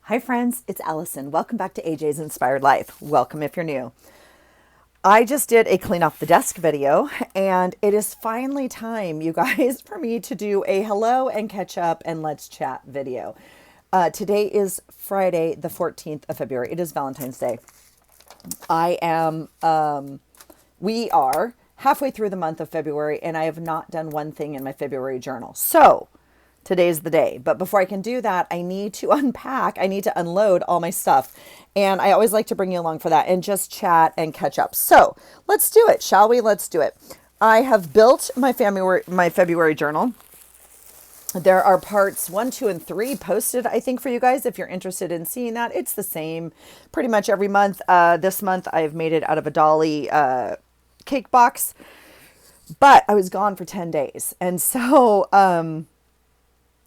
Hi friends, it's Allison. Welcome back to AJ's Inspired Life. Welcome if you're new. I just did a clean off the desk video and it is finally time, you guys, for me to do a hello and catch up and let's chat video. Today is Friday, the 14th of February. It is Valentine's Day. We are halfway through the month of February and I have not done one thing in my February journal. So today's the day. But before I can do that, I need to unpack. I need to unload all my stuff. And I always like to bring you along for that and just chat and catch up. So let's do it, shall we? Let's do it. I have built my February journal. There are parts 1, 2, and 3 posted, I think, for you guys. If you're interested in seeing that, it's the same pretty much every month. This month, I've made it out of a Dolly cake box. But I was gone for 10 days. And so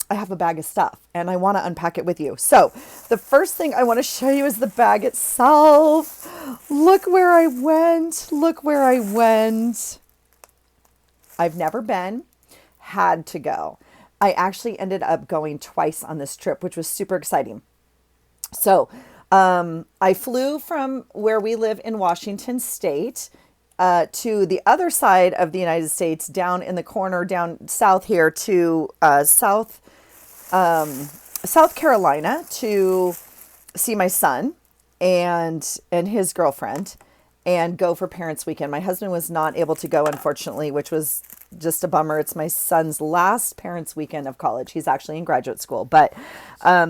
I have a bag of stuff and I want to unpack it with you. So the first thing I want to show you is the bag itself. Look where I went. Look where I went. I've never been, had to go. I actually ended up going twice on this trip, which was super exciting. So I flew from where we live in Washington State to the other side of the United States, down in the corner, down south here to South Carolina to see my son and his girlfriend and go for Parents Weekend. My husband was not able to go, unfortunately, which was just a bummer. It's my son's last Parents Weekend of college. He's actually in graduate school, but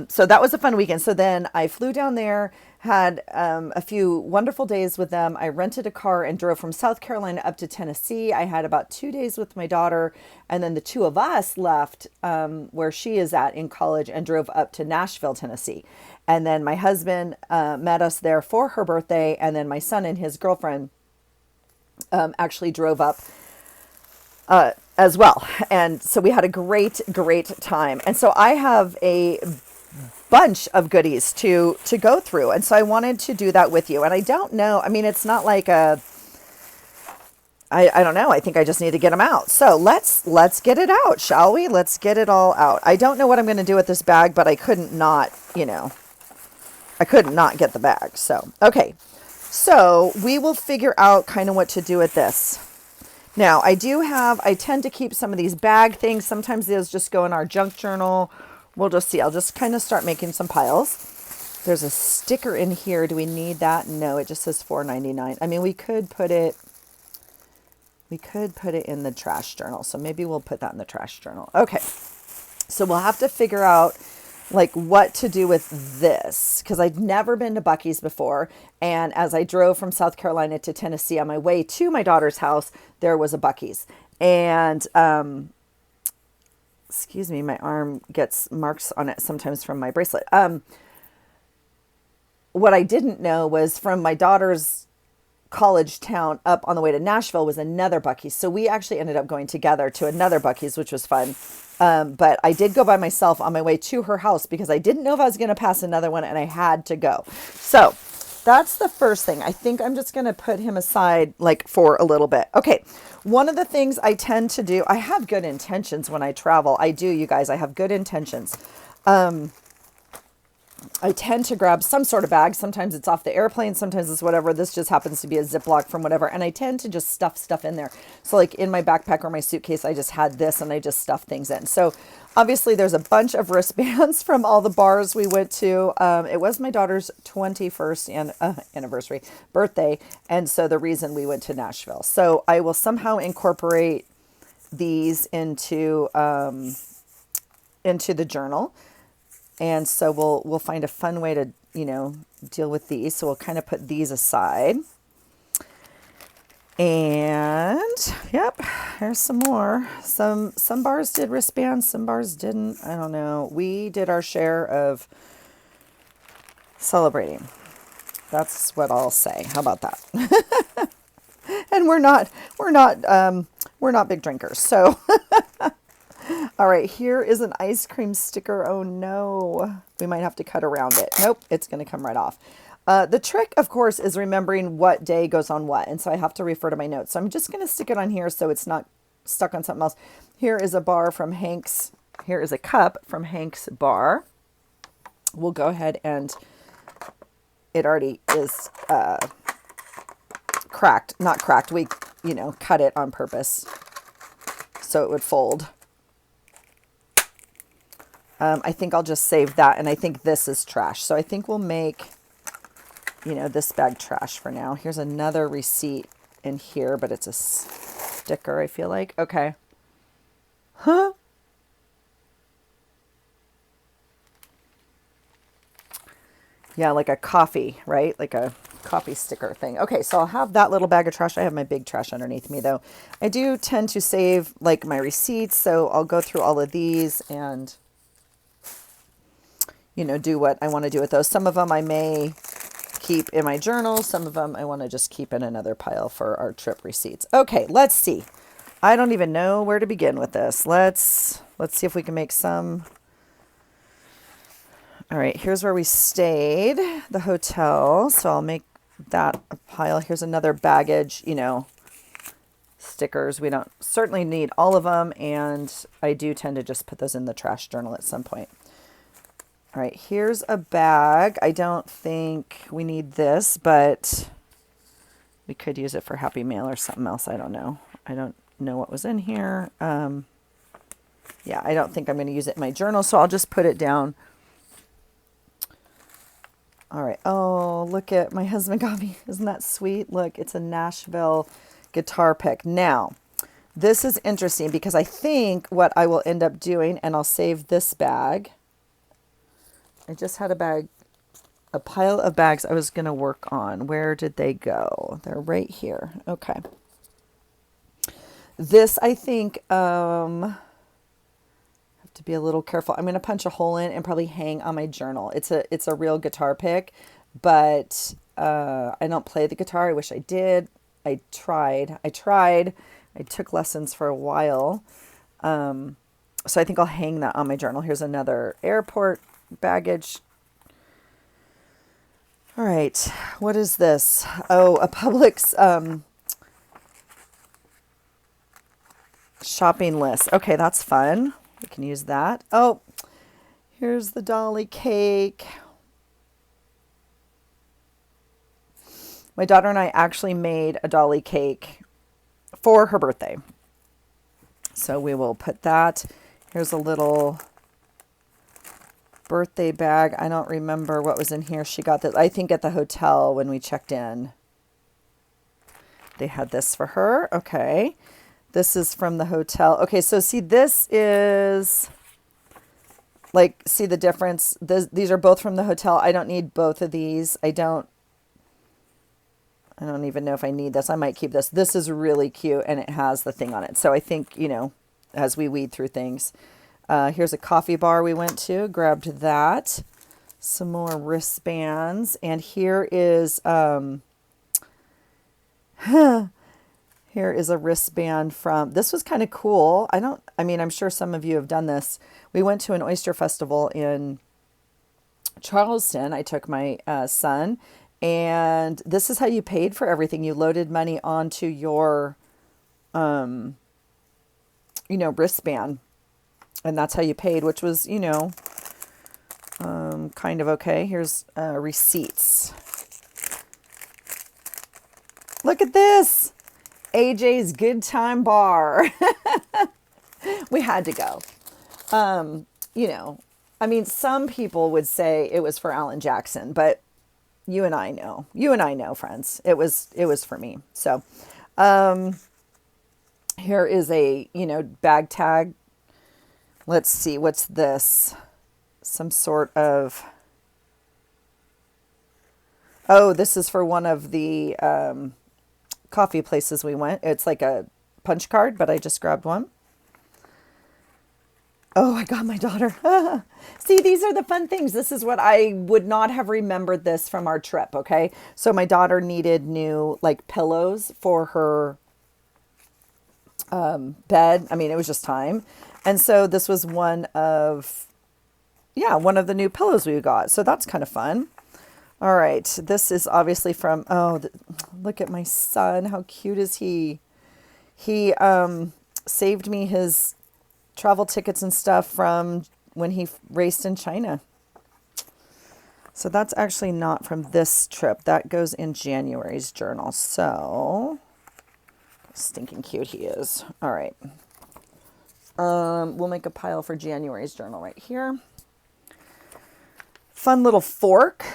so that was a fun weekend. So then I flew down there, had a few wonderful days with them. I rented a car and drove from South Carolina up to Tennessee. I had about 2 days with my daughter, and then the two of us left where she is at in college and drove up to Nashville, Tennessee. And then my husband met us there for her birthday, and then my son and his girlfriend actually drove up as well. And so we had a great time. And so I have a bunch of goodies to go through. And so I wanted to do that with you. And I don't know, I mean, it's not like I don't know. I think I just need to get them out. So let's get it out, shall we? Let's get it all out. I don't know what I'm going to do with this bag, but I couldn't not get the bag. So, okay. So we will figure out kind of what to do with this. Now I tend to keep some of these bag things. Sometimes those just go in our junk journal. We'll just see. I'll just kind of start making some piles. There's a sticker in here. Do we need that? No, it just says $4.99. I mean, we could put it in the trash journal. So maybe we'll put that in the trash journal. Okay. So we'll have to figure out like what to do with this, because I'd never been to Buc-ee's before. And as I drove from South Carolina to Tennessee on my way to my daughter's house, there was a Buc-ee's. And, excuse me, my arm gets marks on it sometimes from my bracelet. What I didn't know was from my daughter's college town up on the way to Nashville was another Buc-ee's. So we actually ended up going together to another Buc-ee's, which was fun. But I did go by myself on my way to her house because I didn't know if I was going to pass another one and I had to go. So that's the first thing. I think I'm just going to put him aside like for a little bit. Okay. One of the things I tend to do, I have good intentions when I travel. I do, you guys, I have good intentions. I tend to grab some sort of bag. Sometimes it's off the airplane. Sometimes it's whatever. This just happens to be a Ziploc from whatever. And I tend to just stuff stuff in there. So like in my backpack or my suitcase, I just had this and I just stuffed things in. So obviously there's a bunch of wristbands from all the bars we went to. It was my daughter's 21st birthday. And so the reason we went to Nashville. So I will somehow incorporate these into the journal. And so we'll find a fun way to, deal with these. So we'll kind of put these aside. And yep, here's some more. Some bars did wristbands, some bars didn't. I don't know. We did our share of celebrating. That's what I'll say. How about that? And we're not big drinkers. So all right, here is an ice cream sticker. Oh no, we might have to cut around it. Nope, it's going to come right off. The trick, of course, is remembering what day goes on what. And so I have to refer to my notes. So I'm just going to stick it on here so it's not stuck on something else. Here is a bar from Hank's. Here is a cup from Hank's Bar. we'll go ahead and it already is cracked, not cracked. We, cut it on purpose so it would fold. I think I'll just save that. And I think this is trash. So I think we'll make, this bag trash for now. Here's another receipt in here, but it's a sticker, I feel like. Okay. Huh? Yeah, like a coffee, right? Like a coffee sticker thing. Okay, so I'll have that little bag of trash. I have my big trash underneath me, though. I do tend to save, like, my receipts, so I'll go through all of these and, do what I want to do with those. Some of them I may keep in my journal. Some of them I want to just keep in another pile for our trip receipts. Okay, let's see. I don't even know where to begin with this. Let's see if we can make some. All right, here's where we stayed, the hotel. So I'll make that a pile. Here's another baggage, stickers. We don't certainly need all of them, and I do tend to just put those in the trash journal at some point. All right, here's a bag. I don't think we need this, but we could use it for Happy Mail or something else. I don't know. I don't know what was in here. Yeah, I don't think I'm going to use it in my journal, so I'll just put it down. All right. Oh, look at my husband got me. Isn't that sweet? Look, it's a Nashville guitar pick. Now, this is interesting because I think what I will end up doing, and I'll save this bag. I just had a pile of bags I was going to work on. Where did they go? They're right here. Okay. This, I think, have to be a little careful. I'm going to punch a hole in and probably hang on my journal. It's a real guitar pick, but I don't play the guitar. I wish I did. I tried. I took lessons for a while. So I think I'll hang that on my journal. Here's another airport baggage. All right. What is this? Oh, a Publix shopping list. Okay, that's fun. We can use that. Oh, here's the dolly cake. My daughter and I actually made a dolly cake for her birthday. So we will put that. Here's a little birthday bag. I don't remember what was in here. She got this, I think, at the hotel when we checked in. They had this for her. Okay. This is from the hotel. Okay, so see, this is, like, see the difference? These are both from the hotel. I don't need both of these. I don't even know if I need this. I might keep this. This is really cute, and it has the thing on it. So I think, as we weed through things. Here's a coffee bar we went to. Grabbed that. Some more wristbands. And here is... Here is a wristband from, this was kind of cool. I'm sure some of you have done this. We went to an oyster festival in Charleston. I took my son, and this is how you paid for everything. You loaded money onto your, wristband, and that's how you paid, which was, kind of okay. Here's receipts. Look at this. AJ's Good Time Bar. We had to go. Some people would say it was for Alan Jackson, but you and I know, friends, it was for me. So, here is a, bag tag. Let's see, what's this? Some sort of, oh, this is for one of the, coffee places we went. It's like a punch card, but I just grabbed one. Oh, I got my daughter. See, these are the fun things. This is what I would not have remembered this from our trip. Okay. So my daughter needed new, like, pillows for her bed. It was just time. And so this was one of the new pillows we got. So that's kind of fun. All right, this is obviously from, look at my son. How cute is he? He saved me his travel tickets and stuff from when he raced in China. So that's actually not from this trip. That goes in January's journal. So stinking cute he is. All right. We'll make a pile for January's journal right here. Fun little fork.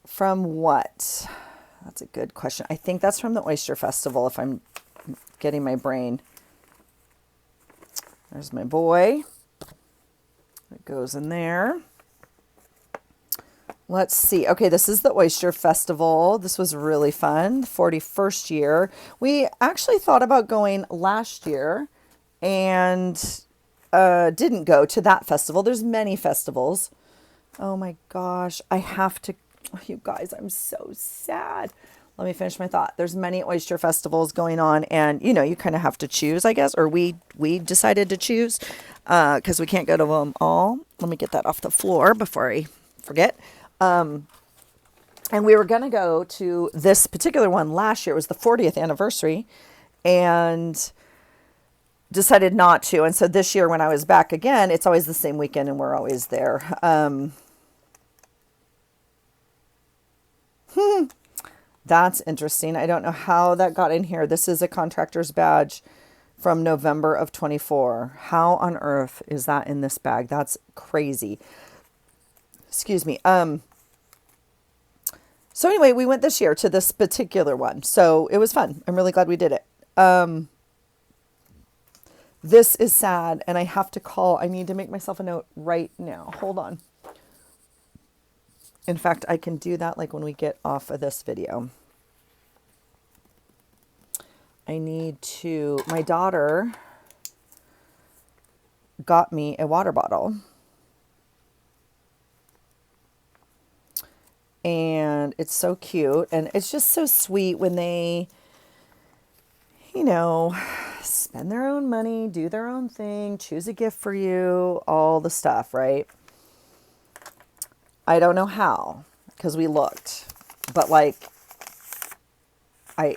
From what? That's a good question. I think that's from the Oyster Festival, if I'm getting my brain. There's my boy. It goes in there. Let's see. Okay, this is the Oyster Festival. This was really fun. 41st year. We actually thought about going last year and didn't go to that festival. There's many festivals. Oh my gosh. I have to, you guys, I'm so sad. Let me finish my thought. There's many oyster festivals going on, and you know, you kind of have to choose, I guess, or we decided to choose because we can't go to them all. Let me get that off the floor before I forget. And we were going to go to this particular one last year. It was the 40th anniversary, and decided not to. And so this year when I was back again, it's always the same weekend and we're always there. That's interesting. I don't know how that got in here. This is a contractor's badge from November of 24. How on earth is that in this bag? That's crazy. Excuse me. So anyway, we went this year to this particular one. So it was fun. I'm really glad we did it. This is sad, and I have to call. I need to make myself a note right now. Hold on. In fact, I can do that like when we get off of this video. I need to, my daughter got me a water bottle. And it's so cute. And it's just so sweet when they, you know, spend their own money, do their own thing, choose a gift for you, all the stuff, right? I don't know how, because we looked, but like, I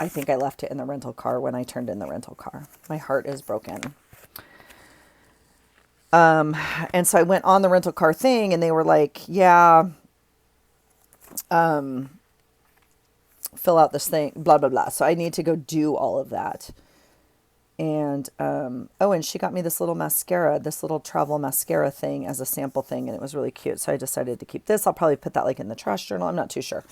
think I left it in the rental car when I turned in the rental car. My heart is broken. And so I went on the rental car thing and they were like, yeah, fill out this thing, blah, blah, blah. So I need to go do all of that. And, oh, and she got me this little mascara, this little travel mascara thing as a sample thing. And it was really cute. So I decided to keep this. I'll probably put that like in the trash journal. I'm not too sure.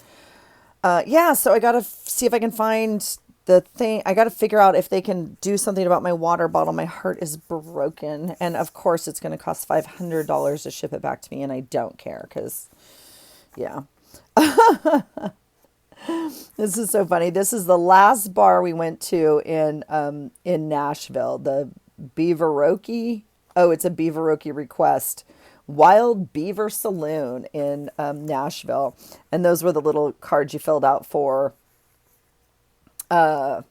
Yeah, so I got to see if I can find the thing. I got to figure out if they can do something about my water bottle. My heart is broken. And of course it's going to cost $500 to ship it back to me. And I don't care because, yeah. This is so funny. This is the last bar we went to in Nashville, the Beaveroki. Oh, it's a Beaveroki Request. Wild Beaver Saloon in Nashville. And those were the little cards you filled out for, you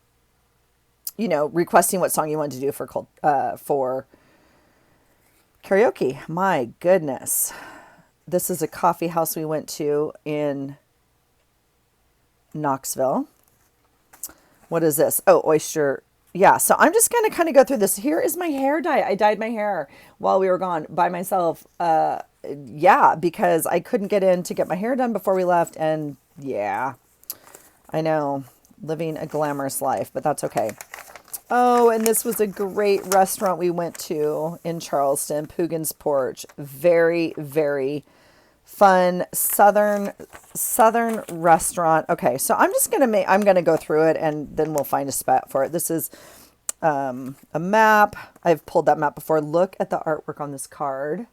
know, requesting what song you wanted to do for karaoke. My goodness. This is a coffee house we went to in Knoxville. What is this? Oh, oyster. Yeah, so I'm just going to kind of go through this. Here is my hair dye. I dyed my hair while we were gone by myself. Yeah, because I couldn't get in to get my hair done before we left. And yeah, I know, living a glamorous life, but that's okay. Oh, and this was a great restaurant we went to in Charleston, Poogan's Porch. Very, very fun southern restaurant. Okay, so I'm just I'm gonna go through it and then we'll find a spot for it. This is a map. I've pulled that map before. Look at the artwork on this card.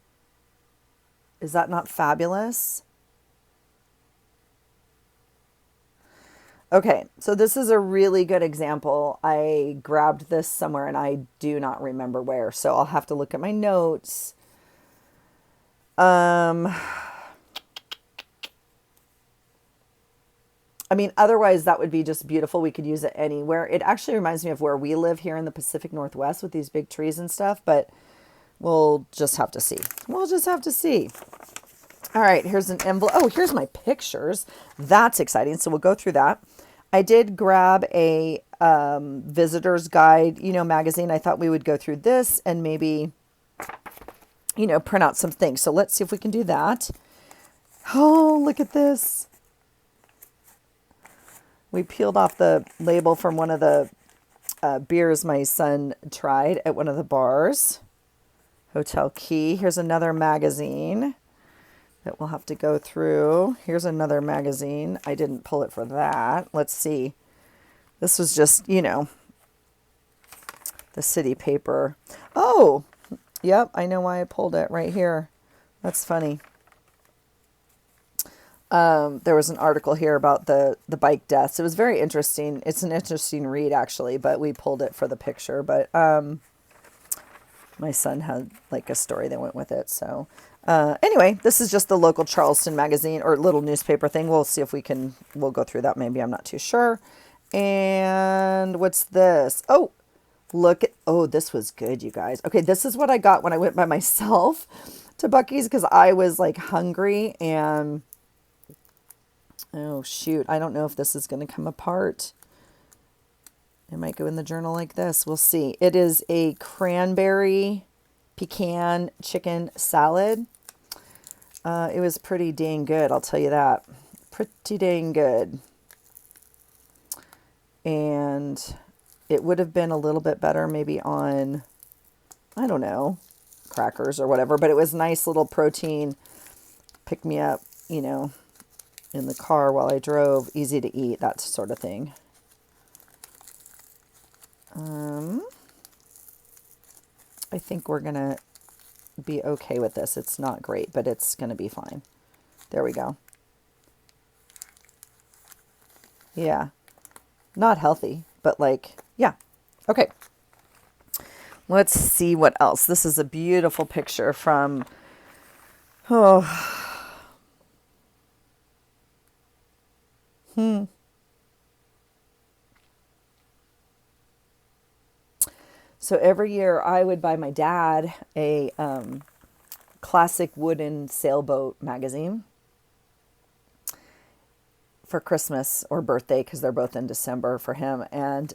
Is that not fabulous? Okay, so this is a really good example. I grabbed this somewhere and I do not remember where, so I'll have to look at my notes. I mean, otherwise that would be just beautiful. We could use it anywhere. It actually reminds me of where we live here in the Pacific Northwest with these big trees and stuff, but we'll just have to see. We'll just have to see. All right, here's an envelope. Oh, here's my pictures. That's exciting. So we'll go through that. I did grab a visitor's guide, you know, magazine. I thought we would go through this and maybe, you know, print out some things. So let's see if we can do that. Oh, look at this. We peeled off the label from one of the beers my son tried at one of the bars. Hotel Key. Here's another magazine that we'll have to go through. Here's another magazine. I didn't pull it for that. Let's see. This was just, you know, the city paper. Oh, yep. I know why I pulled it right here. That's funny. There was an article here about the bike deaths. It was very interesting. It's an interesting read, actually, but we pulled it for the picture. But my son had like a story that went with it. So anyway, this is just the local Charleston magazine or little newspaper thing. We'll see if we'll go through that. Maybe, I'm not too sure. And what's this? Oh, this was good, you guys. Okay, this is what I got when I went by myself to Buc-ee's because I was like hungry and oh shoot, I don't know if this is going to come apart. It might go in the journal like this. We'll see. It is a cranberry pecan chicken salad. It was pretty dang good, I'll tell you that. Pretty dang good. And it would have been a little bit better maybe on, I don't know, crackers or whatever, but it was nice little protein, pick me up, you know, in the car while I drove, easy to eat, that sort of thing. I think we're going to be okay with this. It's not great, but it's going to be fine. There we go. Yeah. Not healthy, but like, yeah. Okay. Let's see what else. This is a beautiful picture from, So every year I would buy my dad a classic wooden sailboat magazine for Christmas or birthday because they're both in December for him. And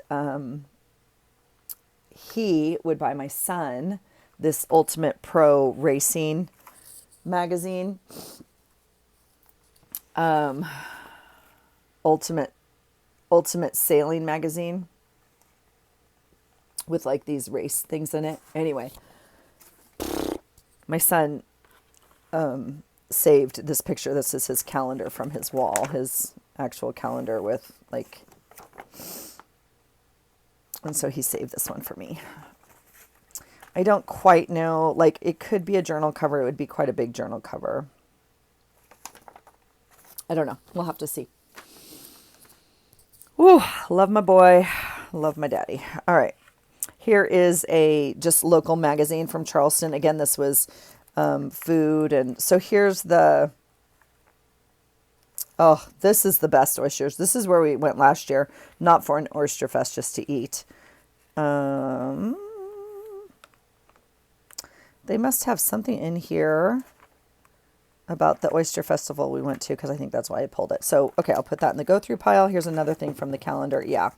he would buy my son this Ultimate Pro Racing magazine. Ultimate Sailing magazine with like these race things in it. Anyway, my son saved this picture. This is his calendar from his wall, his actual calendar with like, and so he saved this one for me. I don't quite know, like it could be a journal cover. It would be quite a big journal cover. I don't know. We'll have to see. Woo, love my boy. Love my daddy. All right. Here is a just local magazine from Charleston. Again, this was food. And so here's this is the best oysters. This is where we went last year, not for an oyster fest, just to eat. They must have something in here about the oyster festival we went to because I think that's why I pulled it. So, okay, I'll put that in the go-through pile. Here's another thing from the calendar. Yeah,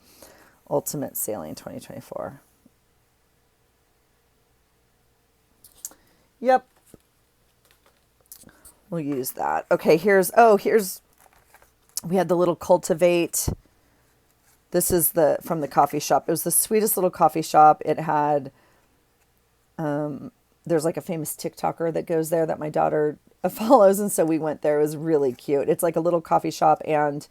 Ultimate Sailing 2024. Yep. We'll use that. Okay, here's, we had the little Cultivate. This is from the coffee shop. It was the sweetest little coffee shop. It had, there's like a famous TikToker that goes there that my daughter follows. And so we went there. It was really cute. It's like a little coffee shop and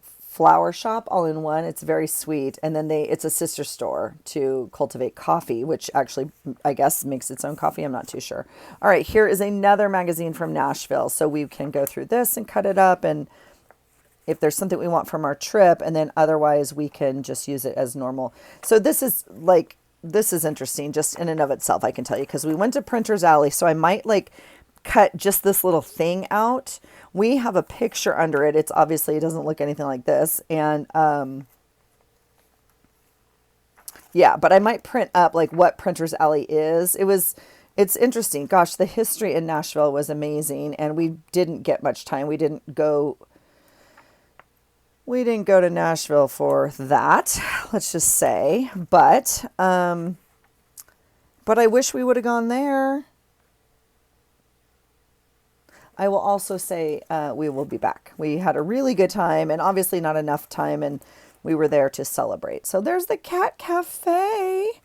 flower shop all in one. It's very sweet. And then it's a sister store to Cultivate Coffee, which actually, I guess, makes its own coffee. I'm not too sure. All right, here is another magazine from Nashville. So we can go through this and cut it up. And if there's something we want from our trip, and then otherwise we can just use it as normal. So this is interesting just in and of itself, I can tell you, because we went to Printer's Alley. So I might like cut just this little thing out. We have a picture under it. It doesn't look anything like this. And yeah, but I might print up like what Printer's Alley is. It's interesting. Gosh, the history in Nashville was amazing. And we didn't get much time. We didn't go to Nashville for that, let's just say. But I wish we would have gone there. I will also say we will be back. We had a really good time, and obviously not enough time, and we were there to celebrate. So there's the cat cafe.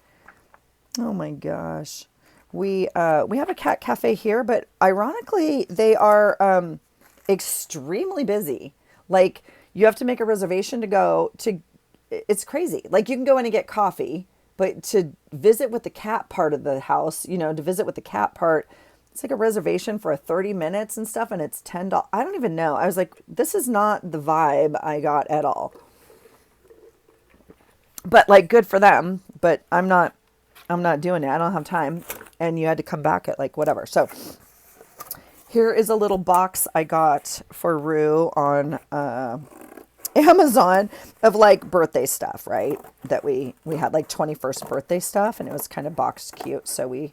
Oh my gosh. We have a cat cafe here, but ironically, they are extremely busy. Like you have to make a reservation to go to. It's crazy. Like you can go in and get coffee, but to visit with the cat part of the house, to visit with the cat part, it's like a reservation for 30 minutes and stuff, and it's $10. I don't even know. I was like, this is not the vibe I got at all. But like, good for them. But I'm not doing it. I don't have time. And you had to come back at like whatever. So here is a little box I got for Rue on Amazon of like birthday stuff, right? That we had like 21st birthday stuff, and it was kind of boxed cute. So we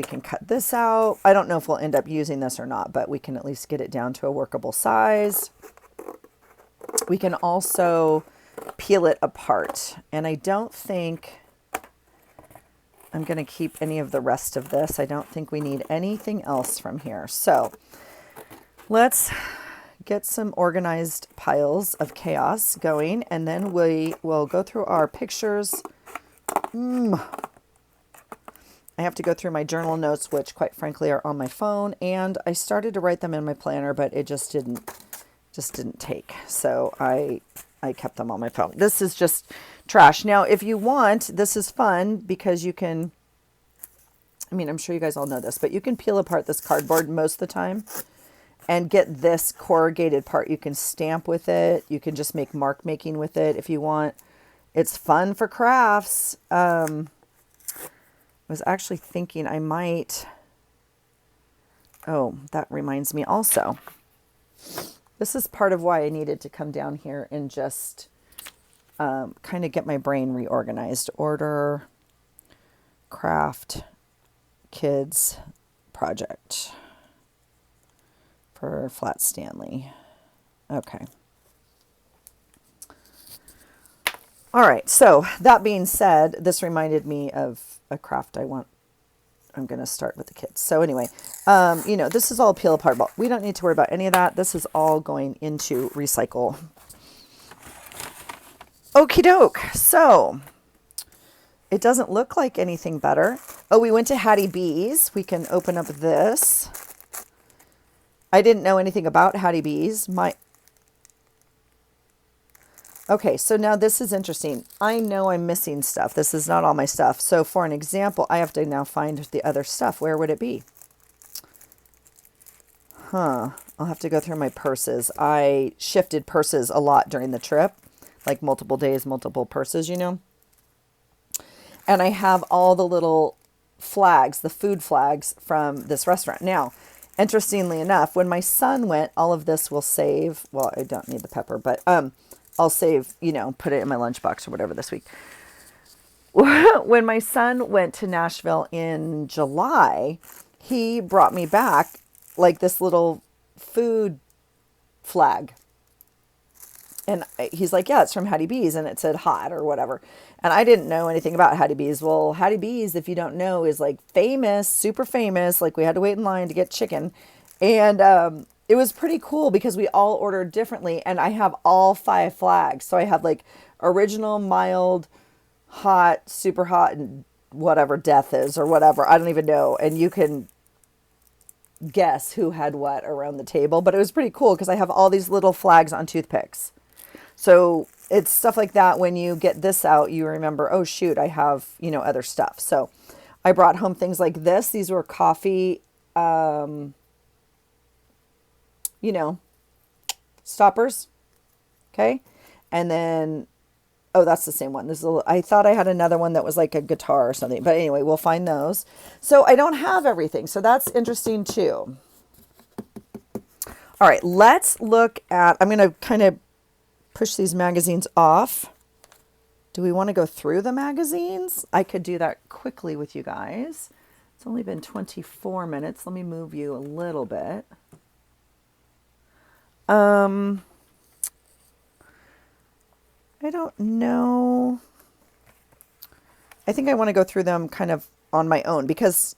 can cut this out. I don't know if we'll end up using this or not, but we can at least get it down to a workable size. We can also peel it apart. And I don't think I'm going to keep any of the rest of this. I don't think we need anything else from here. So let's get some organized piles of chaos going, and then we will go through our pictures. I have to go through my journal notes, which quite frankly are on my phone, and I started to write them in my planner, but it just didn't take. So I kept them on my phone. This is just trash. Now, if you want, this is fun because you can, I'm sure you guys all know this, but you can peel apart this cardboard most of the time and get this corrugated part. You can stamp with it. You can just make mark making with it if you want. It's fun for crafts. I was actually thinking I might, that reminds me also. This is part of why I needed to come down here and just kind of get my brain reorganized. Order, craft, kids, project for Flat Stanley. Okay. All right. So that being said, this reminded me of a craft I'm going to start with the kids. So anyway, this is all peel apart, but we don't need to worry about any of that. This is all going into recycle. Okie doke. So it doesn't look like anything better. Oh, we went to Hattie B's. We can open up this. I didn't know anything about Hattie B's. Okay, so now this is interesting. I know I'm missing stuff. This is not all my stuff. So for an example, I have to now find the other stuff. Where would it be? I'll have to go through my purses. I shifted purses a lot during the trip, like multiple days, multiple purses, And I have all the little flags, the food flags from this restaurant. Now, interestingly enough, when my son went, all of this will save. Well, I don't need the pepper, but I'll save, put it in my lunchbox or whatever this week. When my son went to Nashville in July, he brought me back like this little food flag. And he's like, yeah, it's from Hattie B's, and it said hot or whatever. And I didn't know anything about Hattie B's. Well, Hattie B's, if you don't know, is like famous, super famous. Like we had to wait in line to get chicken. And it was pretty cool because we all ordered differently, and I have all 5 flags. So I have like original, mild, hot, super hot, and whatever death is or whatever. I don't even know. And you can guess who had what around the table, but it was pretty cool because I have all these little flags on toothpicks. So it's stuff like that. When you get this out, you remember, oh shoot, I have, other stuff. So I brought home things like this. These were coffee, stoppers. Okay. And then, that's the same one. This is I thought I had another one that was like a guitar or something, but anyway, we'll find those. So I don't have everything. So that's interesting too. All right, let's look at, I'm going to kind of push these magazines off. Do we want to go through the magazines? I could do that quickly with you guys. It's only been 24 minutes. Let me move you a little bit. I don't know. I think I want to go through them kind of on my own because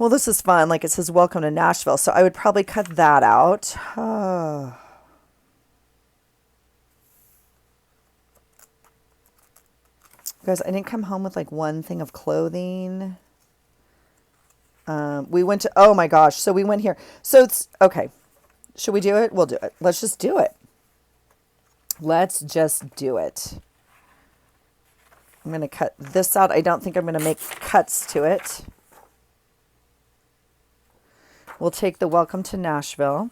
Well, this is fun. Like it says, welcome to Nashville. So I would probably cut that out. Guys, I didn't come home with like one thing of clothing. We went to, oh my gosh. So we went here. So it's, okay. Should we do it? We'll do it. Let's just do it. Let's just do it. I'm going to cut this out. I don't think I'm going to make cuts to it. We'll take the welcome to Nashville.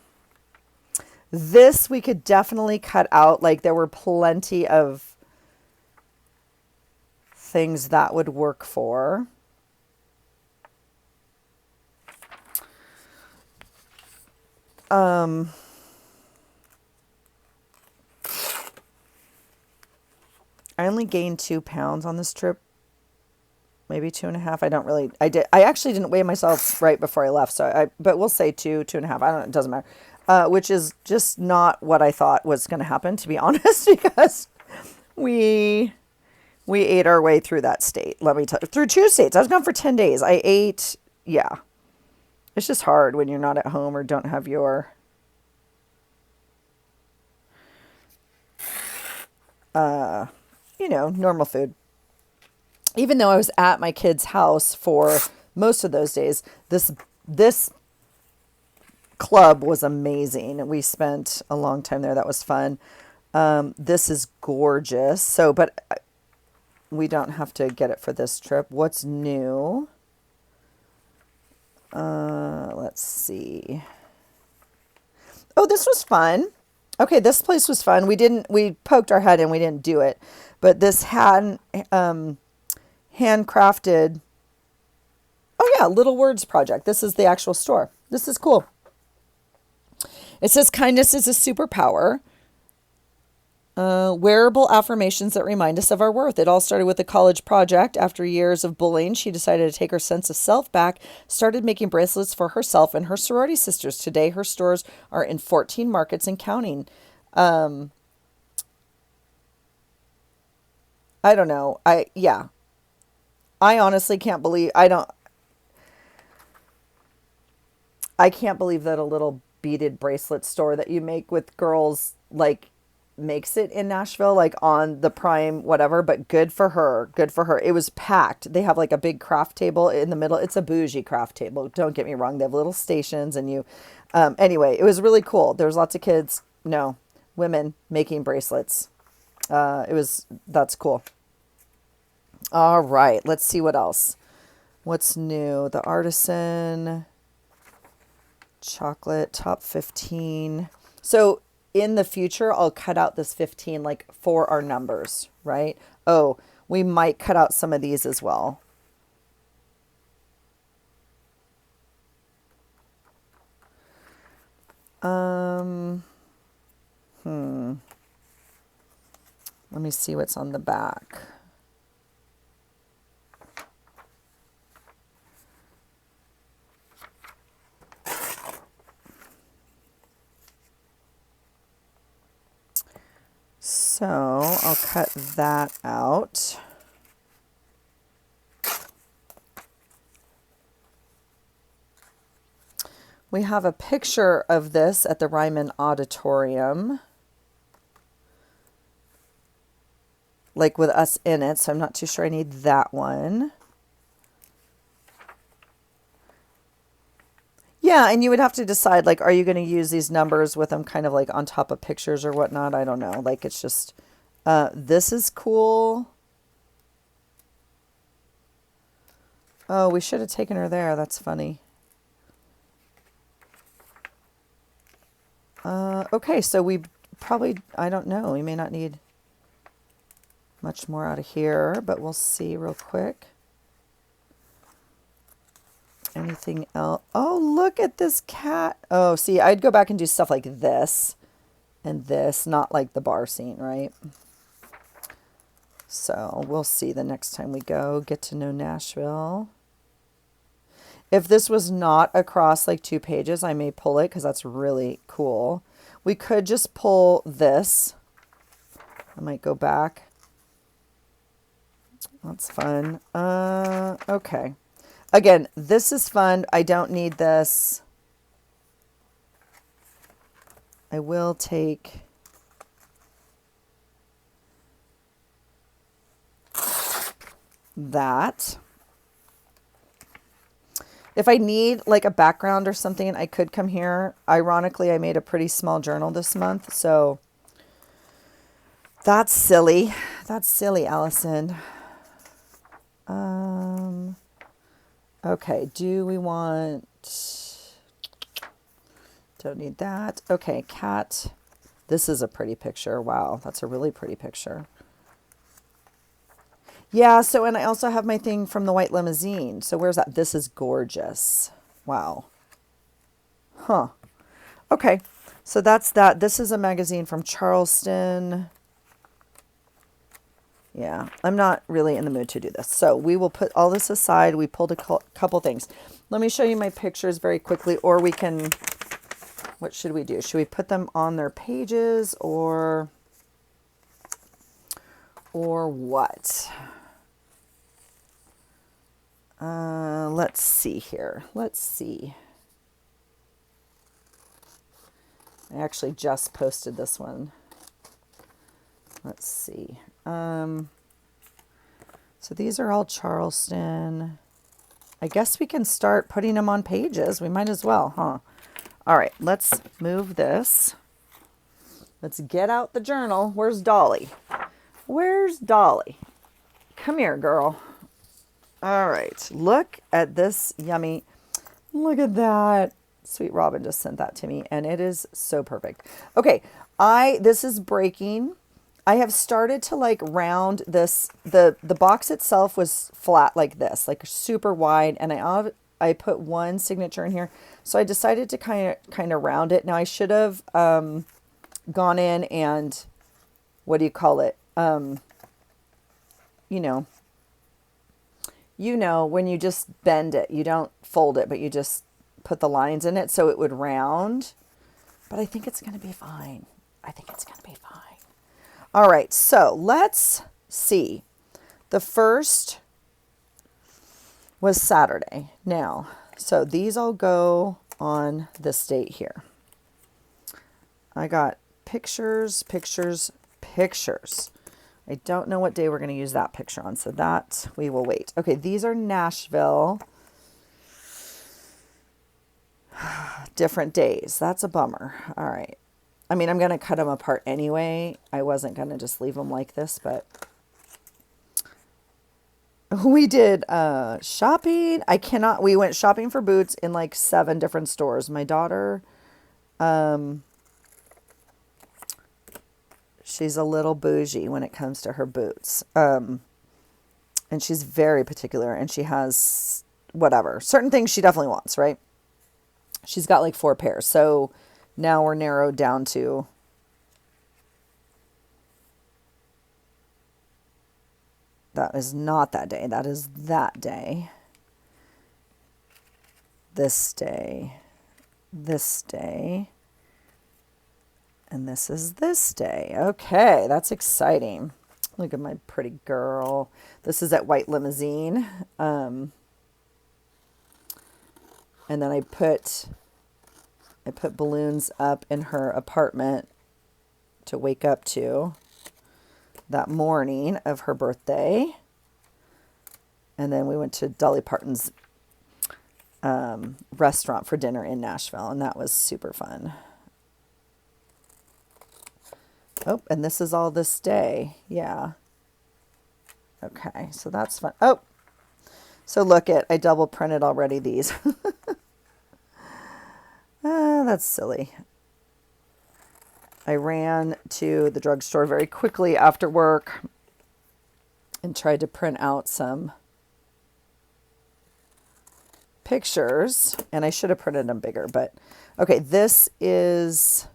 This we could definitely cut out. Like there were plenty of things that would work for. I only gained 2 pounds on this trip. Maybe 2.5. I don't really, I actually didn't weigh myself right before I left. So but we'll say 2.5. I don't know. It doesn't matter. Which is just not what I thought was going to happen, to be honest, because we ate our way through that state. Let me tell you, through 2 states. I was gone for 10 days. I ate, yeah. It's just hard when you're not at home or don't have your, normal food. Even though I was at my kid's house for most of those days, this club was amazing. We spent a long time there. That was fun. This is gorgeous. So, but we don't have to get it for this trip. What's new? Let's see. Oh, this was fun. Okay, this place was fun. We poked our head in. We didn't do it. But this handcrafted, oh yeah, Little Words Project. This is the actual store. This is cool. It says kindness is a superpower. Wearable affirmations that remind us of our worth. It all started with a college project. After years of bullying, she decided to take her sense of self back, started making bracelets for herself and her sorority sisters. Today, her stores are in 14 markets and counting. I don't know. I honestly can't believe, I can't believe that a little beaded bracelet store that you make with girls, like, makes it in Nashville, like on the Prime, whatever, but good for her. Good for her. It was packed. They have like a big craft table in the middle. It's a bougie craft table. Don't get me wrong. They have little stations and anyway, it was really cool. There was lots of kids, women making bracelets. That's cool. All right. Let's see what else. What's new? The Artisan chocolate top 15. So in the future, I'll cut out this 15 like for our numbers, right? Oh, we might cut out some of these as well. Let me see what's on the back. So I'll cut that out. We have a picture of this at the Ryman Auditorium, like with us in it, so I'm not too sure I need that one. Yeah, and you would have to decide, like, are you going to use these numbers with them kind of like on top of pictures or whatnot? I don't know. Like, it's just, this is cool. Oh, we should have taken her there. That's funny. Okay, so we probably, I don't know. We may not need much more out of here, but we'll see real quick. Anything else? Oh, look at this cat. Oh, see, I'd go back and do stuff like this and this, not like the bar scene, right? So we'll see the next time we go. Get to know Nashville. If this was not across like 2 pages, I may pull it because that's really cool. We could just pull this. I might go back. That's fun. Okay. Again, this is fun. I don't need this. I will take that. If I need like a background or something, I could come here. Ironically, I made a pretty small journal this month, so that's silly. That's silly, Allison. Okay, do we want... Don't need that. Okay, cat. This is a pretty picture. Wow, that's a really pretty picture. Yeah, so, and I also have my thing from the white limousine. So where's that? This is gorgeous. Wow. Huh. Okay, so that's that. This is a magazine from Charleston. Yeah, I'm not really in the mood to do this. So we will put all this aside. We pulled a couple things. Let me show you my pictures very quickly, or we can, what should we do? Should we put them on their pages or what? Let's see here. Let's see. I actually just posted this one. Let's see. So these are all Charleston. I guess we can start putting them on pages. We might as well, huh? All right, let's move this. Let's get out the journal. Where's Dolly? Where's Dolly? Come here, girl. All right, look at this yummy. Look at that. Sweet Robin just sent that to me, and it is so perfect. Okay, this is breaking. I have started to like round this. The box itself was flat like this, like super wide, and I put one signature in here. So I decided to kind of round it. Now I should have gone in and what do you call it? You know, when you just bend it, you don't fold it, but you just put the lines in it so it would round. But I think it's going to be fine. I think it's going to be fine. All right, so let's see. The first was Saturday. Now, so these all go on this date here. I got pictures, pictures, pictures. I don't know what day we're going to use that picture on, so that we will wait. Okay, these are Nashville. Different days. That's a bummer. All right. I mean, I'm going to cut them apart anyway. I wasn't going to just leave them like this, but we did shopping. We went shopping for boots in like 7 different stores. My daughter, she's a little bougie when it comes to her boots. And she's very particular, and she has whatever. Certain things she definitely wants, right? She's got like 4 pairs. So now we're narrowed down to that is not that day. That is that day. This day. This day. And this is this day. Okay, that's exciting. Look at my pretty girl. This is at White Limousine. And then I put balloons up in her apartment to wake up to that morning of her birthday. And then we went to Dolly Parton's restaurant for dinner in Nashville, and that was super fun. Oh, and this is all this day. Yeah. Okay, so that's fun. Oh, so look I double printed already these. That's silly. I ran to the drugstore very quickly after work and tried to print out some pictures, and I should have printed them bigger, but okay, this is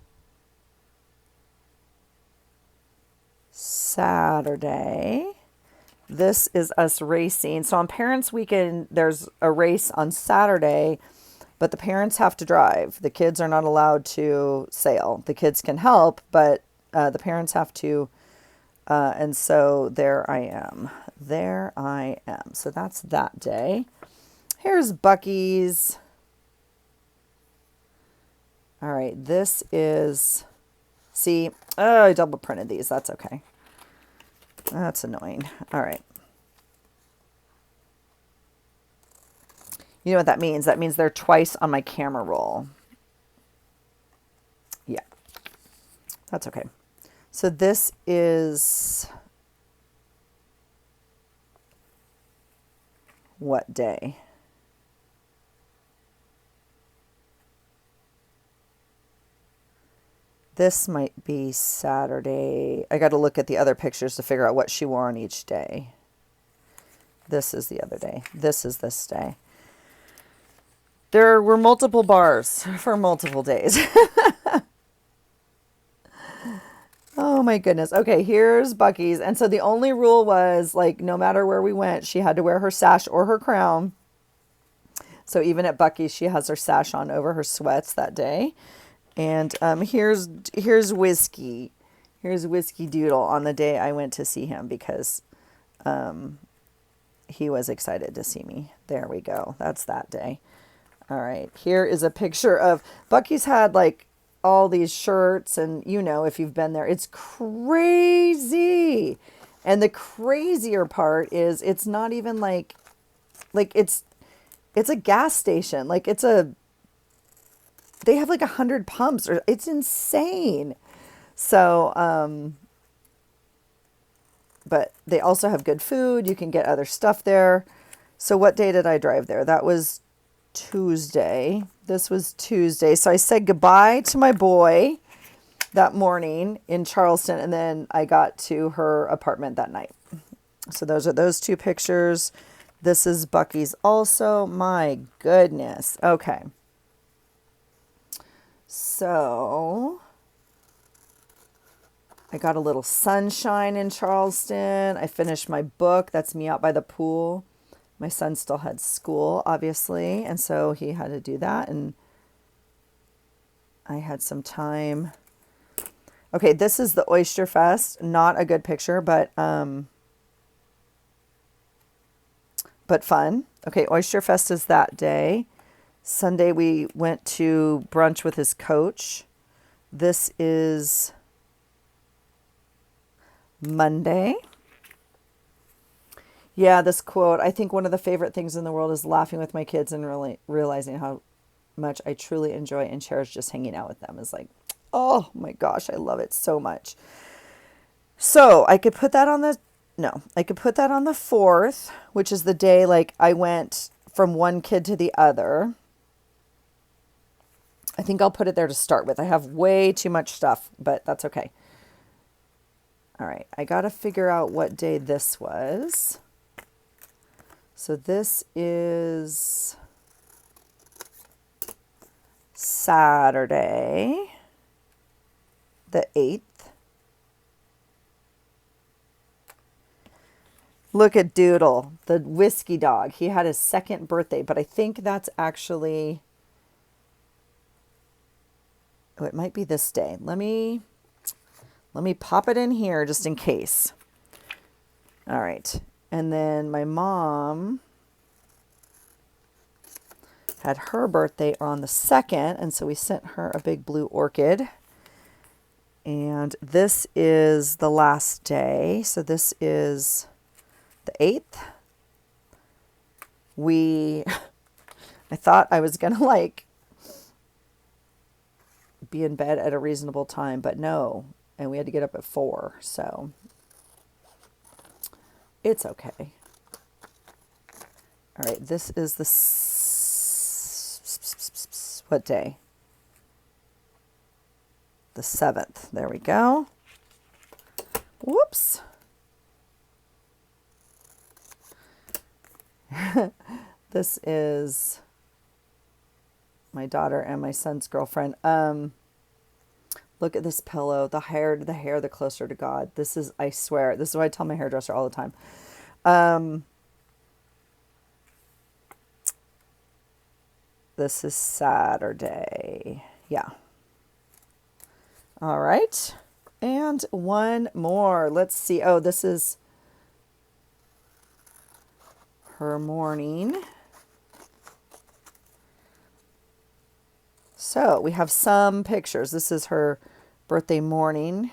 Saturday. This is us racing. So on Parents Weekend, there's a race on Saturday, but the parents have to drive. The kids are not allowed to sail. The kids can help, but the parents have to. And so there I am. There I am. So that's that day. Here's Bucky's. All right, this is, see, oh, I double printed these. That's okay. That's annoying. All right. You know what that means? That means they're twice on my camera roll. Yeah, that's okay. So this is what day? This might be Saturday. I got to look at the other pictures to figure out what she wore on each day. This is the other day. This is this day. There were multiple bars for multiple days. Oh my goodness. Okay, here's Bucky's. And so the only rule was, like, no matter where we went, she had to wear her sash or her crown. So even at Bucky's, she has her sash on over her sweats that day. And here's Whiskey. Here's Whiskey Doodle on the day I went to see him because he was excited to see me. There we go. That's that day. All right. Here is a picture of Bucky's had like all these shirts, and you know, if you've been there, it's crazy. And the crazier part is it's not even like it's a gas station. Like they have like 100 pumps, or it's insane. So, but they also have good food. You can get other stuff there. So what day did I drive there? That was Tuesday. This was Tuesday. So I said goodbye to my boy that morning in Charleston, and then I got to her apartment that night. So those are those two pictures. This is Bucky's also. My goodness. Okay. So I got a little sunshine in Charleston. I finished my book. That's me out by the pool. My son still had school, obviously, and so he had to do that, and I had some time. Okay, this is the Oyster Fest. Not a good picture, but fun. Okay, Oyster Fest is that day. Sunday we went to brunch with his coach. This is Monday. Yeah, this quote, I think one of the favorite things in the world is laughing with my kids and really realizing how much I truly enjoy and cherish just hanging out with them. Is like, oh my gosh, I love it so much. So I could put that on the 4th, which is the day like I went from one kid to the other. I think I'll put it there to start with. I have way too much stuff, but that's okay. All right, I got to figure out what day this was. So this is Saturday, the 8th. Look at Doodle, the whiskey dog. He had his 2nd birthday, but I think that's actually, oh, it might be this day. Let me pop it in here just in case. All right. And then my mom had her birthday on the 2nd, and so we sent her a big blue orchid. And this is the last day. So this is the 8th. I thought I was going to like be in bed at a reasonable time, but no. And we had to get up at 4, so it's okay. All right, this is the, what day? The 7th. There we go. Whoops. This is my daughter and my son's girlfriend. Look at this pillow. The higher the hair, the closer to God. This is, I swear, this is what I tell my hairdresser all the time. This is Saturday. Yeah. All right. And one more. Let's see. Oh, this is her morning. So we have some pictures. This is her birthday morning.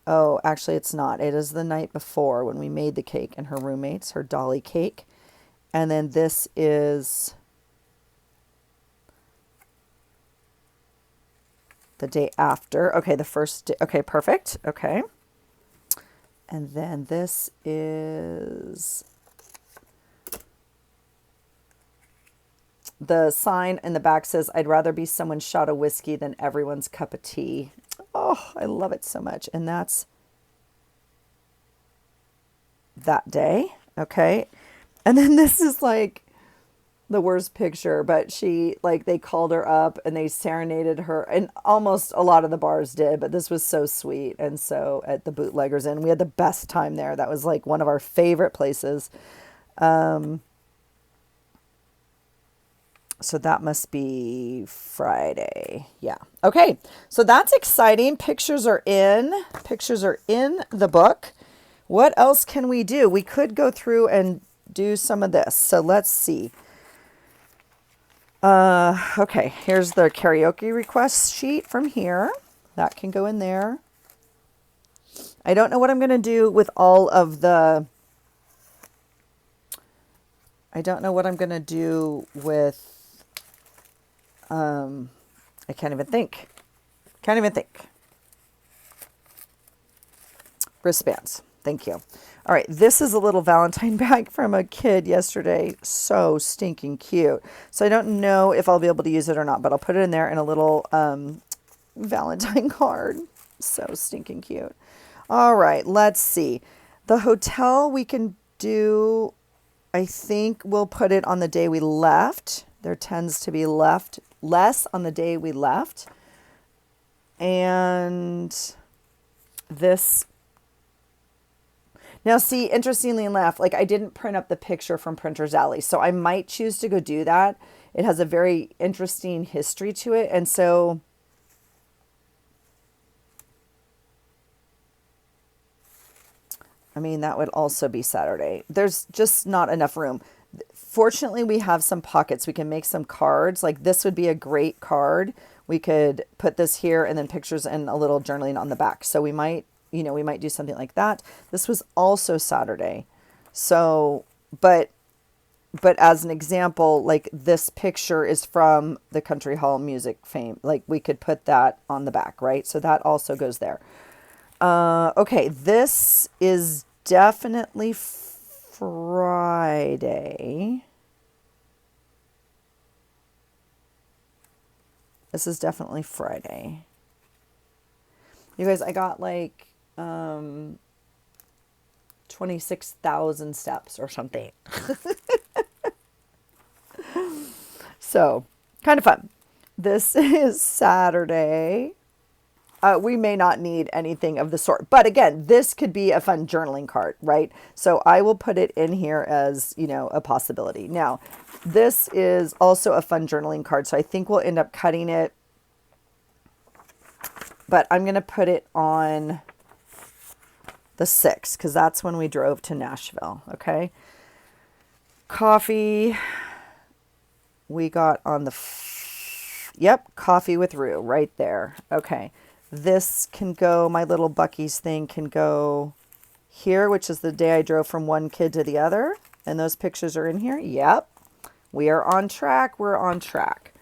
Oh, actually it's not. It is the night before when we made the cake and her roommates, her dolly cake. And then this is the day after. Okay, the first day. Okay, perfect. Okay. And then this is the sign in the back says, I'd rather be someone's shot of whiskey than everyone's cup of tea. Oh, I love it so much. And that's that day. Okay. And then this is like the worst picture, but she, like, they called her up and they serenaded her, and almost a lot of the bars did, but this was so sweet. And so at the Bootleggers Inn, we had the best time there. That was like one of our favorite places. So that must be Friday. Yeah. Okay. So that's exciting. Pictures are in. Pictures are in the book. What else can we do? We could go through and do some of this. So let's see. Okay. Here's the karaoke request sheet from here. That can go in there. I don't know what I'm going to do with all of the... I don't know what I'm going to do with... I can't even think. Can't even think. Wristbands. Thank you. All right. This is a little Valentine bag from a kid yesterday. So stinking cute. So I don't know if I'll be able to use it or not, but I'll put it in there in a little Valentine card. So stinking cute. All right. Let's see. The hotel we can do, I think we'll put it on the day we left. There tends to be less on the day we left. And this... Now, see, interestingly enough, like I didn't print up the picture from Printer's Alley, so I might choose to go do that. It has a very interesting history to it. And so... I mean, that would also be Saturday. There's just not enough room. Fortunately, we have some pockets. We can make some cards. Like this would be a great card. We could put this here and then pictures and a little journaling on the back. So we might, we might do something like that. This was also Saturday. So, but as an example, like this picture is from the Country Hall music fame. Like we could put that on the back, right? So that also goes there. Okay, this is definitely Friday. This is definitely Friday. You guys, I got like 26,000 steps or something. So, kind of fun. This is Saturday. We may not need anything of the sort. But again, this could be a fun journaling card, right? So I will put it in here as, a possibility. Now, this is also a fun journaling card. So I think we'll end up cutting it. But I'm going to put it on the 6th because that's when we drove to Nashville. Okay. Coffee. We got on the... Yep. Coffee with Rue right there. Okay. This can go, my little Bucky's thing can go here, which is the day I drove from one kid to the other. And those pictures are in here. Yep. We are on track. We're on track.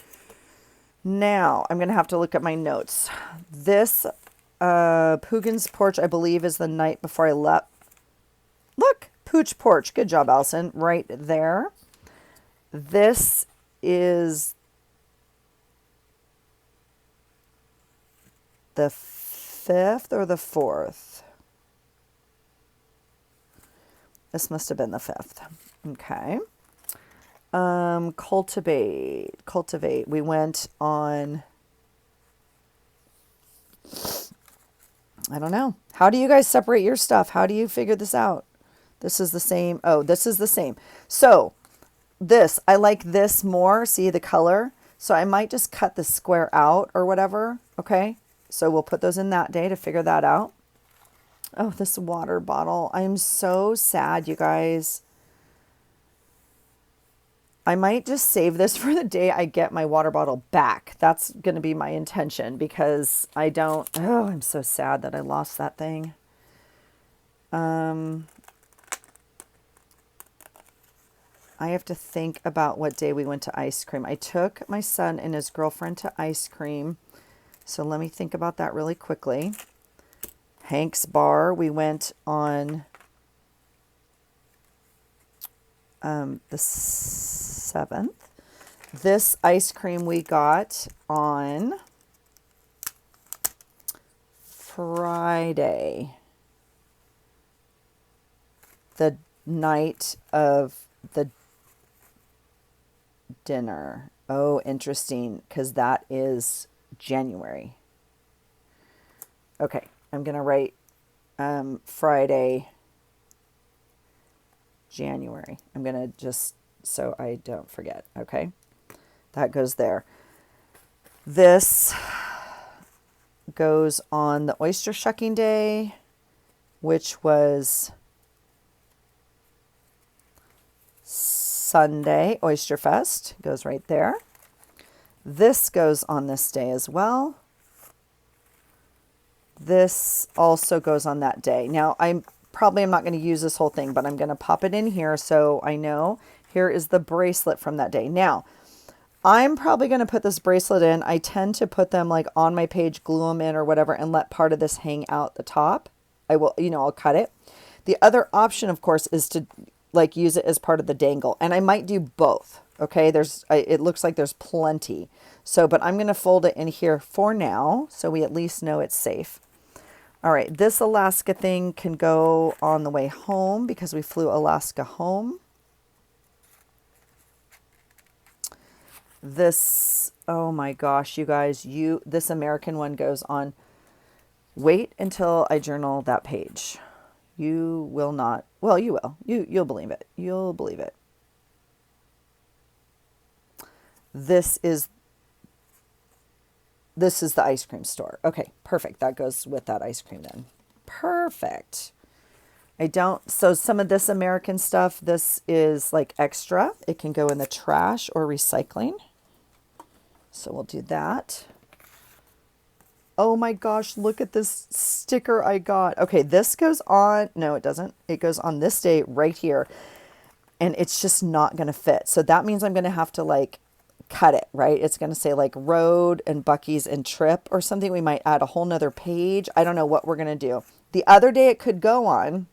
Now, I'm going to have to look at my notes. This Poogan's porch, I believe, is the night before I left. Look, Pooch porch. Good job, Allison. Right there. This is the 5th or the 4th? This must have been the 5th. Okay. Cultivate. We went on, I don't know. How do you guys separate your stuff? How do you figure this out? This is the same. Oh, this is the same. So this, I like this more. See the color? So I might just cut the square out or whatever. Okay. So we'll put those in that day to figure that out. Oh, this water bottle. I'm so sad, you guys. I might just save this for the day I get my water bottle back. That's going to be my intention because I don't, oh, I'm so sad that I lost that thing. I have to think about what day we went to ice cream. I took my son and his girlfriend to ice cream. So let me think about that really quickly. Hank's Bar, we went on the 7th. This ice cream we got on Friday, the night of the dinner. Oh, interesting, because that is January. Okay, I'm going to write Friday, January. I'm going to just, so I don't forget, okay? That goes there. This goes on the oyster shucking day, which was Sunday. Oyster Fest goes right there. This goes on this day as well. This also goes on that day. Now, I'm not going to use this whole thing, but I'm going to pop it in here so I know. Here is the bracelet from that day. Now, I'm probably going to put this bracelet in. I tend to put them like on my page, glue them in or whatever, and let part of this hang out the top. I will, I'll cut it. The other option, of course, is to like use it as part of the dangle. And I might do both. Okay. It looks like there's plenty. So, but I'm going to fold it in here for now. So we at least know it's safe. All right. This Alaska thing can go on the way home because we flew Alaska home. This, oh my gosh, you guys, this American one goes on. Wait until I journal that page. You will not, well, you will. You'll believe it. You'll believe it. This is the ice cream store. Okay, perfect. That goes with that ice cream then. Perfect. So some of this American stuff, this is like extra. It can go in the trash or recycling. So we'll do that. Oh my gosh, look at this sticker I got. Okay, this goes on. No, it doesn't. It goes on this day right here. And it's just not going to fit. So that means I'm going to have to like cut it, right? It's going to say like Road and Bucky's and Trip or something. We might add a whole nother page. I don't know what we're going to do. The other day it could go on.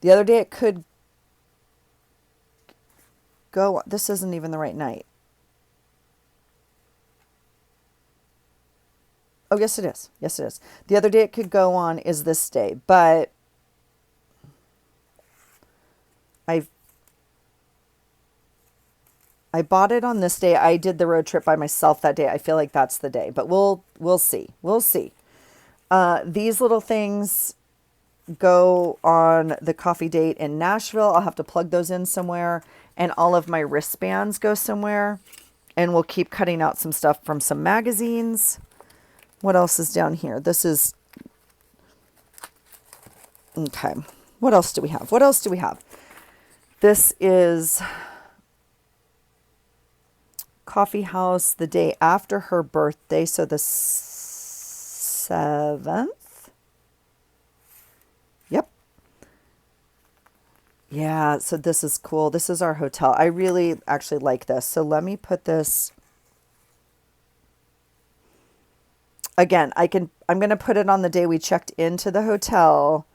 The other day it could go on. This isn't even the right night. Oh, yes, it is. Yes, it is. The other day it could go on is this day, but I bought it on this day. I did the road trip by myself that day. I feel like that's the day, but we'll see. We'll see. These little things go on the coffee date in Nashville. I'll have to plug those in somewhere, and all of my wristbands go somewhere, and we'll keep cutting out some stuff from some magazines. What else is down here? This is, okay. What else do we have? What else do we have? This is coffee house the day after her birthday. So the 7th. Yep. Yeah. So this is cool. This is our hotel. I really actually like this. So let me put this. Again, I'm going to put it on the day we checked into the hotel.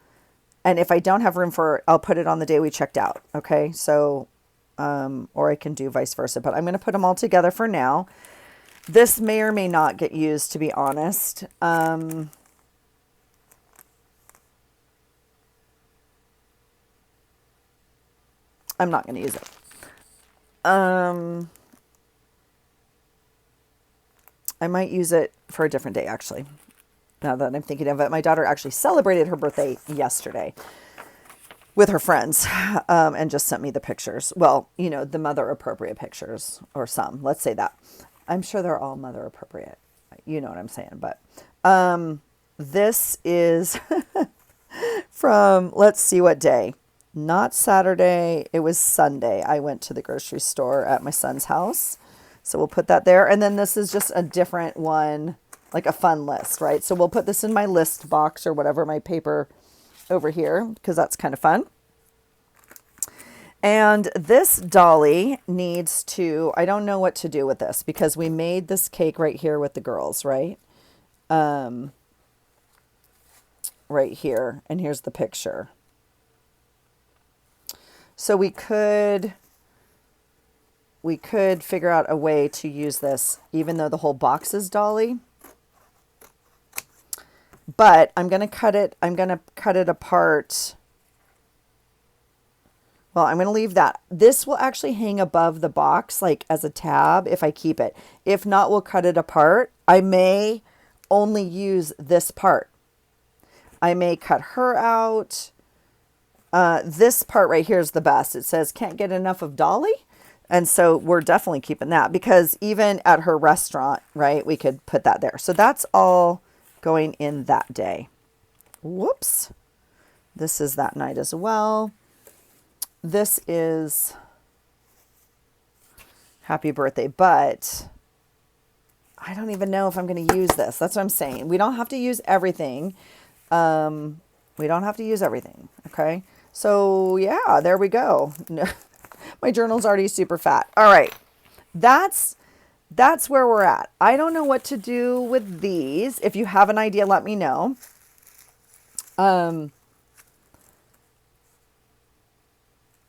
And if I don't have room for it, I'll put it on the day we checked out. Okay. So, or I can do vice versa, but I'm going to put them all together for now. This may or may not get used, to be honest. I'm not going to use it. I might use it for a different day, actually. Now that I'm thinking of it, my daughter actually celebrated her birthday yesterday with her friends and just sent me the pictures. Well, the mother appropriate pictures, or some, let's say that. I'm sure they're all mother appropriate. You know what I'm saying. But this is from, let's see what day. Not Saturday. It was Sunday. I went to the grocery store at my son's house. So we'll put that there. And then this is just a different one, like a fun list, right? So we'll put this in my list box or whatever, my paper over here, because that's kind of fun. And this dolly needs to, I don't know what to do with this because we made this cake right here with the girls, right? Right here. And here's the picture. So we could figure out a way to use this, even though the whole box is dolly. But I'm going to cut it apart. Well, I'm going to leave that. This will actually hang above the box, like as a tab, if I keep it. If not, we'll cut it apart. I may only use this part. I may cut her out. This part right here is the best. It says, can't get enough of Dolly. And so we're definitely keeping that because even at her restaurant, right, we could put that there. So that's all going in that day. Whoops. This is that night as well. This is happy birthday, but I don't even know if I'm going to use this. That's what I'm saying. We don't have to use everything. We don't have to use everything. Okay. So yeah, there we go. My journal's already super fat. All right. That's where we're at. I don't know what to do with these. If you have an idea, let me know. I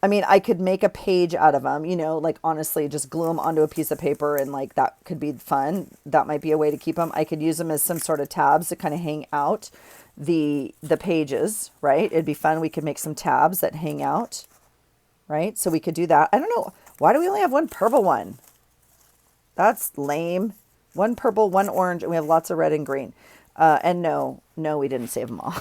mean, I could make a page out of them, you know, like honestly, just glue them onto a piece of paper and like that could be fun. That might be a way to keep them. I could use them as some sort of tabs to kind of hang out the pages, right? It'd be fun. We could make some tabs that hang out, right? So we could do that. I don't know. Why do we only have one purple one? That's lame. One purple, one orange, and we have lots of red and green. And no, we didn't save them all.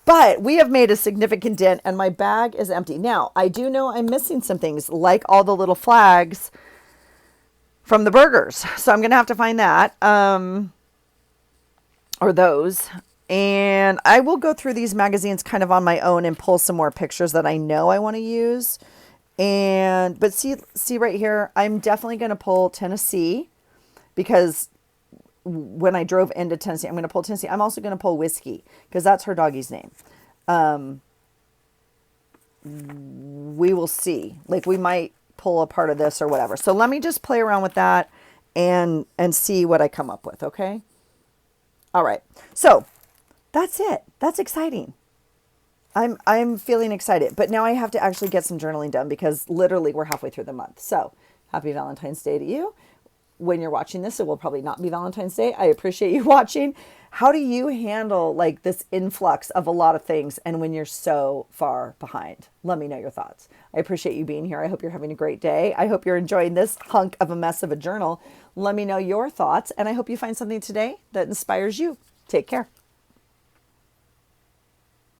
But we have made a significant dent and my bag is empty. Now, I do know I'm missing some things like all the little flags from the burgers. So I'm going to have to find that, or those. And I will go through these magazines kind of on my own and pull some more pictures that I know I want to use. But see right here, I'm definitely going to pull Tennessee because when I drove into Tennessee, I'm going to pull Tennessee. I'm also going to pull Whiskey because that's her doggy's name. We will see. Like we might pull a part of this or whatever. So let me just play around with that and see what I come up with. Okay. All right. So that's it. That's exciting. I'm feeling excited, but now I have to actually get some journaling done because literally we're halfway through the month. So happy Valentine's Day to you. When you're watching this, it will probably not be Valentine's Day. I appreciate you watching. How do you handle like this influx of a lot of things and when you're so far behind? Let me know your thoughts. I appreciate you being here. I hope you're having a great day. I hope you're enjoying this hunk of a mess of a journal. Let me know your thoughts and I hope you find something today that inspires you. Take care.